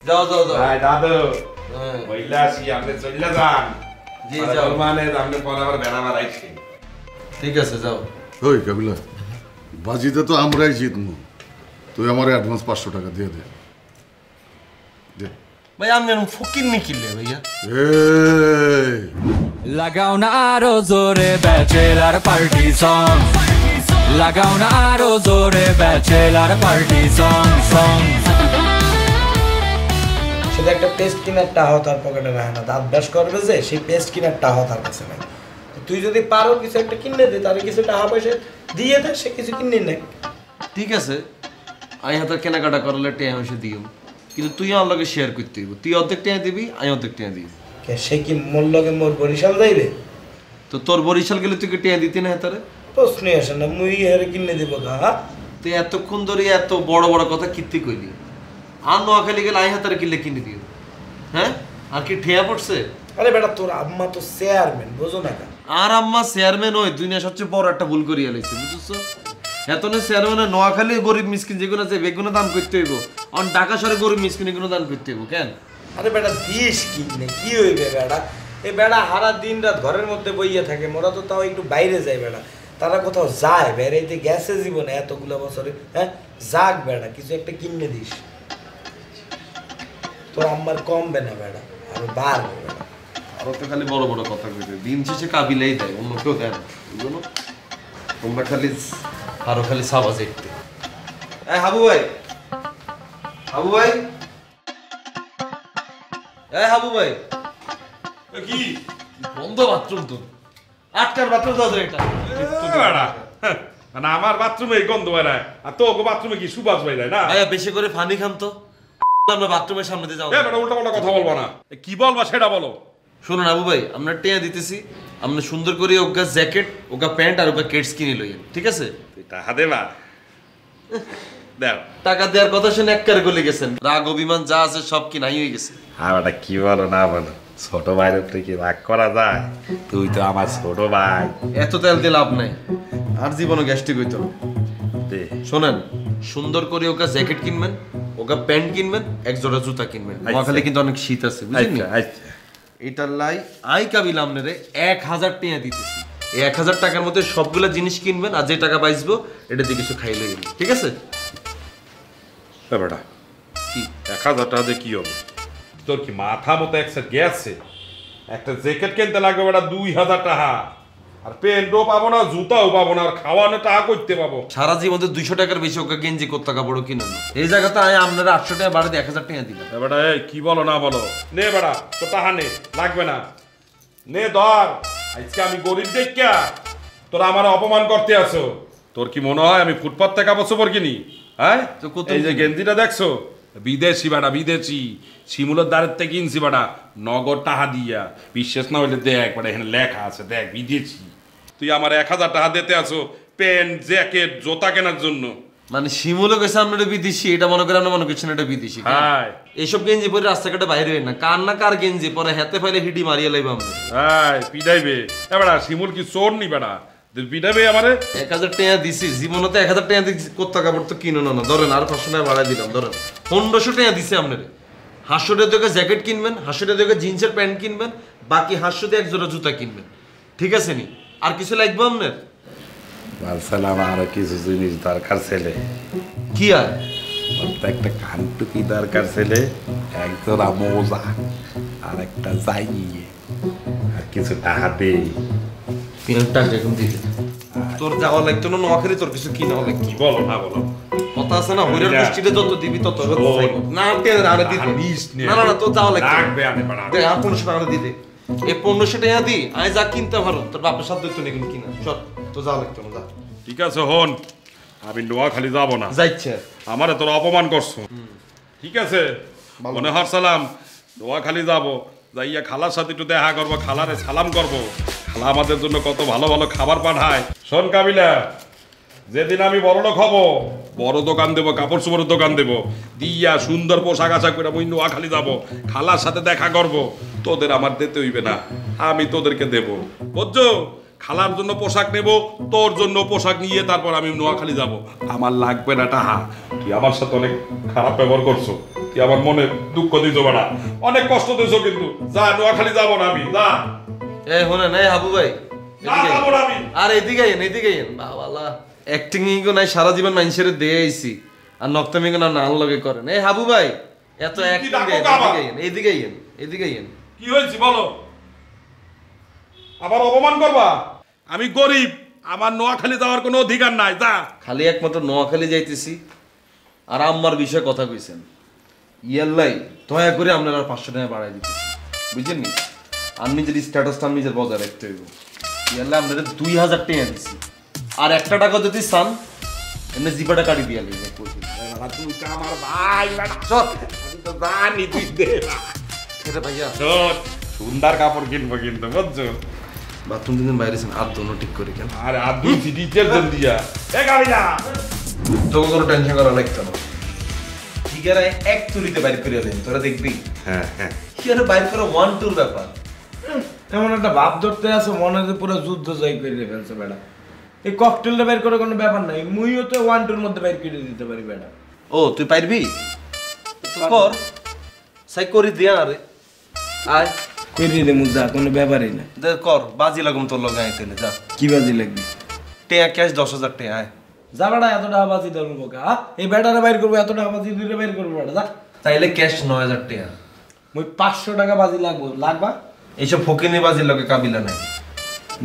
যাও যাও যাও ভাই দাদু বইলা আসি আপনি চলে যান জি যাও মানে আপনি পরে আবার বেড়া মারাইছি ঠিক আছে যাও ওই কাবিলা বাজিতে তো আমরাই জিতমু তুই আমার অ্যাডভান্স 500 টাকা দিয়ে দে দে ভাই আপনি ফকির নিকিলে ভাইয়া এই লাগাও না আরো জোরে ব্যাচেলার পার্টি সং লাগাও না আরো জোরে ব্যাচেলার পার্টি সং সং সেটা একটা পেস্ট কিনার টাকা তার পকেটে রাখে না দাঁত ব্রাশ করবে যে সেই পেস্ট কিনার টাকা তার কাছে নাই তুই যদি পারো কিছু একটা কিনে দে তাহলে কিছু টাকা পয়সা দিয়ে দে সে কিছু কিনে নে ঠিক আছে আমি হাতে কেনাকাটা করলে টেয়া হয়েছে দিও কিন্তু তুই আমার লগে শেয়ার করতে হইব তুই অর্ধেক টেয়া দিবি আমি অর্ধেক টেয়া দিবি সে কি মোর লগে মোর বরিশাল যাইবে তো তোর বরিশাল গেলে তুই কি টেয়া দিতি না হাতারে প্রশ্নই আসে না মুই হেরে কিনে দিব গা তুই এতক্ষণ ধরে এত বড় বড় কথা কীর্তি কইলি আর নোয়াখালী গেলে আমি হাতারে কিনলে কিনে দিও হ্যাঁ আর কি ঠেয়া পড়ছে আরে বেটা তোর আম্মা তো চেয়ারম্যান বুঝো না কেন আর আম্মা চেয়ারম্যান হয় দুনিয়া সবচেয়ে বড় একটা ভুল করিয়া লাইছে বুঝছো এতনে চেয়ারম্যান নোয়াখালী গরিব মিসকিন যেগুলো আছে বেগুনো দান করতে হইব অন ঢাকা শহরে গরিব মিসকিন এগুলো দান করতে হইব কেন আরে বেটা দিস কিনে কি হইবে বেটা এই বেটা সারা দিন রাত ঘরের মধ্যে বইয়া থাকে মোরা তো তাও একটু বাইরে যায় বেটা তারা কোথাও যায় বেড়াইতে গেছে জীবনে এতগুলো বছরে হ্যাঁ যাক বেটা কিছু একটা কিনে দিস তোর আম্মার কমবে না বেটা আরো বাড়বে বেটা আরো তো খালি বড় বড় কথা কইবে দিন শেষে কাবিলেই দেয় অন্য কেউ দেয় না বুঝলো তোমরা খালি আরো খালি সাবা দেখতে এই হাবু ভাই হাবু ভাই এই হাবু ভাই কি বন্ধ বাথরুম তো আটকার বাথরুম দাও এটা মানে আমার বাথরুমে গন্ধ বেড়ায় আর তো বাথরুমে কি সুবাস বেড়ায় না ভাইয়া বেশি করে পানি খান তো আমরা বাথরুমের সামনে দিয়ে যাও উল্টা পাল্টা কথা বলবো না কি বলবা সেটা বলো শুনুন আবু ভাই আমরা টেয়া দিতেছি আমরা সুন্দর করে ওগা জ্যাকেট ওগা প্যান্ট আর ওগা কেটস কিনে লইয়েন ঠিক আছে টাকা দেবা দেও টাকা দেওয়ার কথা শুনে একবারে গলে গেছেন রাগ অভিমান যা আছে সব কি নাই হয়ে গেছে ওটা কি বলো না বলো ছোট ভাইয়ের উপরে কি রাগ করা যায় তুই তো আমার ছোট ভাই এত তেল দিয়ে লাভ নাই আর জীবনে গ্যাস্ট্রিক হইতো দে শোনেন সুন্দর করে ওগা জ্যাকেট কিনবেন ওগা প্যান্ট কিনবেন এক জোড়া জুতা কিনবেন নোয়াখালী কিন্তু অনেক শীত আছে বুঝলেন আচ্ছা এটার লাই আই কাবিল আমনে 1000 টাকা দিতেছি এই 1000 টাকার মধ্যে সবগুলা জিনিস কিনবেন আর যে টাকা পাইছবো এটা দিয়ে কিছু খাই লইবেন ঠিক আছে বেটা কি 1000 টাকা দিয়ে কি হবে তোর কি মাথা মতো একটা গেছে একটা জ্যাকেট কিনতে লাগবে বেটা 2000 টাকা আর প্যান্টও পাবো না জুতাও পাবো না আর খাওয়ানো টাকা করতে পাবো সারা জীবনে 200 টাকার বেশি ওকে গেঞ্জি করতে কাপড় কিনেন এই জায়গাতে আমি আপনারা 800 টাকা বাড়াতে 1000 টাকা দিলাম বেটা এই কি বলো না বলো নে বেটা তো টাকা নে লাগবে না নে ধর আজকে আমি গরিব দেখা তোরা আমার অপমান করতে আসো তোর কি মনে হয় আমি ফুটপাত থেকে কাপড় কিনি হ্যাঁ এই যে গেঞ্জিটা দেখছো বিদেশি বেটা বিদেশি শিমুলের দ্বারের থেকে কিনছি বেটা নগদ টাকা দিয়া বিশ্বাস না হইলে দেখ বেটা এখানে লেখা আছে দেখ বিদেশি তুই আমার 1000 টাকা দিতে আসো প্যান্ট জ্যাকেট জুতা কেনার জন্য মানে শিমুলও গেছে আপনারা বিদেশি এটা মনে করে আমরা মনে করছেন এটা বিদেশি হ্যাঁ এইসব গেঞ্জি পরে রাস্তাঘাটে বাইরে হয় না কার না কার গেঞ্জি পরে হাতে ফাইলে হিডি মারিয়া লাইব আমরা হ্যাঁ পিটাইবে এ বেটা শিমুল কি চোর নি বেটা পিটাইবে আমারে 1000 টাকা দিছি জীবনে তো 1000 টাকা দিয়ে কোথা কাপড় তো কিনো না ধরেন আর 500 টাকা বাড়াই দিলাম ধরেন 1500 টাকা দিছি আপনারে 500 টাকা দিয়ে জ্যাকেট কিনবেন 500 টাকা দিয়ে জিন্সের প্যান্ট কিনবেন বাকি 500 দিয়ে এক জোড়া জুতা কিনবেন ঠিক আছে নি আর কিছু লাগবে আপনার সালাম আর কিছু জিনিস দরকার ছেলে কি আর একটা কানটুকি দরকার ছেলে এক জোড়া মোজা আর একটা জাইয়ে আর কিছু টাকা দে টাকা এখন দিতে তোর যাওয়া লাগতো না নোয়াখালী তোর কিছু কিনা লাগতো কি বলো না বলো কথা আছে না হইরার দৃষ্টিতে যত দিবি তত না টের আরে দিতে না না না তো যাওয়া লাগবে আনে বাড়া দে আর 1500 টাকা দিতে এই 1500 টাকা দি আই যা কিনতে পারো তোর বাপের সাথে তো নেগুন কিনা চল তো যাওয়া লাগতো না যা ঠিক আছে হন আমি নোয়াখালী যাব না যাইছে আমারে তোর অপমান করছো ঠিক আছে মনে হর সালাম নোয়াখালী যাব যাইয়া খালার সাথে একটু দেখা করবো খালারে সালাম করবো খালা আমাদের জন্য কত ভালো ভালো খাবার পাঠায় শোন কাবিলা যেদিন আমি বড় লোক হব বড় দোকান দেবো কাপড় চোপড়ের দোকান দেবো দিয়া সুন্দর পোশাক আশাক করে আমি নোয়াখালী যাবো খালার সাথে দেখা করবো তোদের আমার দিতে হইবে না আমি তোদেরকে দেবো বুঝছো খালার জন্য পোশাক নেব তোর জন্য পোশাক নিয়ে তারপর আমি নোয়াখালী যাব আমার লাগবে না টাহা তুই আমার সাথে অনেক খারাপ ব্যবহার করছো তুই আমার মনে দুঃখ দিছো বেড়া, অনেক কষ্ট দিছো কিন্তু। যা, নোয়াখালী যাবো না আমি, যা। এই শোনেন, এই হাবু ভাই না, যাবো না আমি। আর এদিকে আইন, এদিকে আইন। বাবালা অ্যাক্টিং ইগো নাই, সারা জীবন মানুষের দিয়ে আইছি আর নক্তামি না নাল লগে করেন। এই হাবু ভাই এত অ্যাক্টিং ডাকো দেন, কাবা? এদিকে আইন, এদিকে আইন, এদিকে আইন। কি হয়েছে বলো? আবার অপমান করবা? আমি গরিব, আমার নোয়াখালী যাওয়ার কোনো অধিকার নাই, যা। খালি একমাত্র নোয়াখালী যাইতেছি আর আম্মার বিষয়ে কথা কইছেন, ইয়াল্লাই দয়া করে আপনারা 500 টাকা বাড়াই দিতেছি, বুঝছেন নি? আর নিজের স্ট্যাটাসটা আমি নিজের বজায় রাখতে হইব। ইয়াল্লাই আপনাদের 2000 টাকা দিছি, আর 1 টাকা যদি চান এমনি জিপাটা কাটি দিয়া লইবে। তুই তো আমার ভাই বেটা, চল। আমি তো জানি তুই দে না। এটা ভাইয়া চল, সুন্দর কাপড় কিনবো কিন্তু, বুঝছো? বাথরুম দিন বাইরেছেন, আর দোনো ঠিক করে কেন? আরে আর দুই ডিটেল দেন দিয়া। এ গাবিলা, তোকে কোনো টেনশন করা লাগতো না। ঠিক আছে, এক তুলিতে বাইর করে দেন, তোরা দেখবি। হ্যাঁ হ্যাঁ, কি আর বাইর করে 1-2 ব্যাপার। এমন একটা ভাব ধরতে আছে মনে হয় পুরো যুদ্ধ জয় করে ফেলছে বেটা। এই ককটেলটা বের করে কোনো ব্যাপার নাই, মুইও তো 1-2 মধ্যে বের করে দিতে পারি বেটা। ও তুই পারবি? তুই কর, সাই করি দিয়া আরে আয় করে দে মুজা, কোনো ব্যাপারই না। দে কর, বাজি লাগুম তোর লগে আইতেলে। যা, কি বাজি লাগবে? টেয়া ক্যাশ 10,000 টাকা আয়। যা বেটা, এত টাকা বাজি ধরবো কা? এই বেটারে বাইর করবো, এত টাকা বাজি দুইটা বাইর করবো বেটা, যা। তাইলে ক্যাশ 9,000 টাকা। মুই 500 টাকা বাজি লাগবা। এইসব ফকিনি বাজির লগে কাবিলা নাই।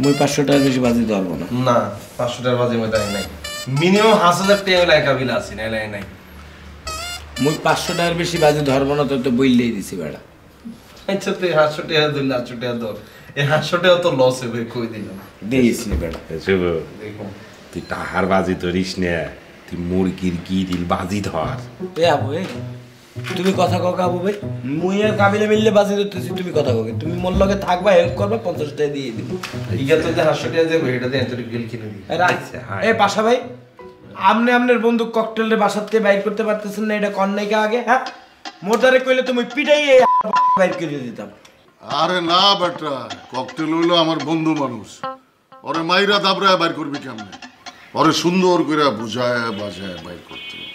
মুই 500 টাকার বেশি বাজি ধরবো না। না, 500 টাকার বাজির মধ্যে নাই। মিনিমাম 5,000 টাকা হলে কাবিলা আছে, না নাই নাই। মুই 500 টাকার বেশি বাজি ধরবো না, তো বইলেই দিছি বেটা। আচ্ছা তুই 500 টাকা দিলে 800 টাকা ধর। এই 500 টাকা তো লস হবে, কই দিলাম। দেইস নি বেটা। শুভ, দেখো তুই টাহার বাজি ধরিস না, তুই মুরগির গিরিল বাজি ধর। এ আবু, এ তুমি কথা কও আবু ভাই, মুই আর কাবিলা মিললে বাজি ধরতেছি, তুমি কথা কও। তুমি মোর লগে থাকবা, হেল্প করবা, 50 টাকা দিয়ে দিব। ইয়া তো যে 500 টাকা দেব, এটা দিয়ে তোর গিল কিনে দিই। এ পাশা ভাই, আপনি আপনার বন্ধু ককটেলের বাসা থেকে বাইর করতে পারতেছেন না, এটা কন নাকি আগে? হ্যাঁ, মোটারে কইলে তুমি পিটাই বাইর করে দিতাম। আরে না বেটা, ককটেল হইলো আমার বন্ধু মানুষ, ওরে মাইরা দাবড়ায় বাইর করবি কেমনে? ওরে সুন্দর করে বুঝায় বাজায় বাইর করতে হবে।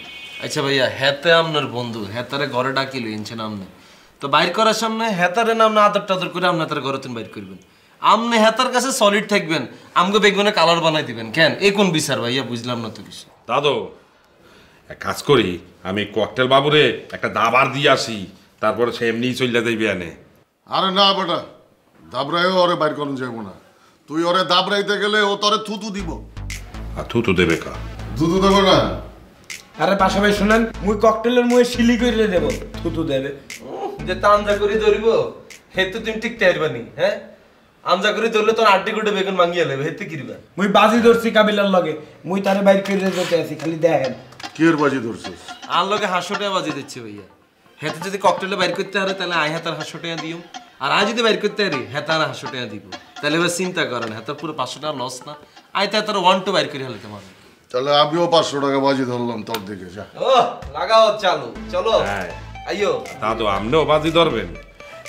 আচ্ছা ভাইয়া, হেতে আপনার বন্ধু, হেতারে ঘরে ডাকি লইছেন আপনি, তো বাইর করার সামনে হেতারে নাম না আদর টাদর করে আপনি তার ঘরে বাইর করবেন। আপনি হেতার কাছে সলিড থাকবেন, আমাকে বেগুনে কালার বানাই দিবেন কেন? এই কোন বিচার ভাইয়া? বুঝলাম না তো কিছু। দাদু, এক কাজ করি, আমি ককটেল বাবুরে একটা দাবার দিয়ে আসি, তারপরে সে এমনিই চলে যাইবে আনে। আরে না বেটা, দাবড়ায়ও ওরে বাইর করুন যাবো না। তুই ওরে দাবড়াইতে গেলে ও তোরে থুতু দিব। আর থুতু দেবে কা? থুতু দেবো না। আরে পাশা ভাই শুনেন, মুই ককটেলের মুয়ে শিলি করে দেব, থুতু দেবে। যে তানজা করে ধরিব, হেতু তুমি ঠিক চাইবানি। হ্যাঁ, আমজা করে ধরলে তোর আড্ডি গুটে বেগুন ভাঙিয়ে লেবে, হেতে কিরবা? মুই বাজি ধরছি কাবিলার লগে, মুই তারে বাইর করে দিতে আছি, খালি দেখেন। কি এর বাজি ধরছিস? আর লগে 500 টাকা বাজি দিচ্ছে ভাইয়া। হেতে যদি ককটেলে বাইর করতে পারে তাহলে আয় হেতার 500 টাকা দিও, আর আয় যদি বাইর করতে পারি হেতার 500 টাকা দিব। তাহলে এবার চিন্তা করেন, হেতার পুরো 500 টাকা লস না? আয় তার 1-2 বাইর করে হলে তোমার। তাহলে আমিও 500 টাকা বাজি ধরলাম তোর দিকে। যা ও লাগাও, চালু চলো। হ্যাঁ আইও দাদু, আপনিও বাজি ধরবেন?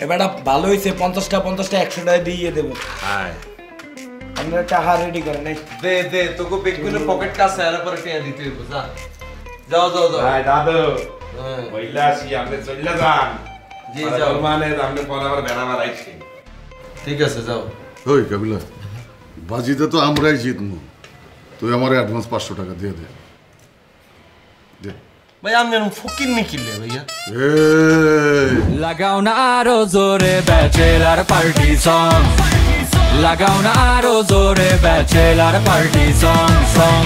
এবারটা ভালো হয়েছে, 50টা 100 টাকা দিয়ে দেবো। হ্যাঁ, আপনারা টাকা রেডি করেন। নাই দে দে, তোকে বেগুনের পকেট কাছে আর পরে টাকা দিতে হইব। যা, যাও যাও যাও। হ্যাঁ দাদু, হ্যাঁ। বইলা আসি, আপনি চলে যান। জি, যাও। মানে আপনি পরে আবার বেড়া মারাইছি। ঠিক আছে, যাও। ওই কাবিলা, বাজিতে তো আমরাই জিতবো, তুই আমার অ্যাডভান্স 500 টাকা দিয়ে দে। দে। ভাই আমি ফকির নি কিনলে ভাইয়া। এই লাগাও না আরো জোরে ব্যাচেলার পার্টি সং, লাগাও না আরো জোরে ব্যাচেলার পার্টি সং সং।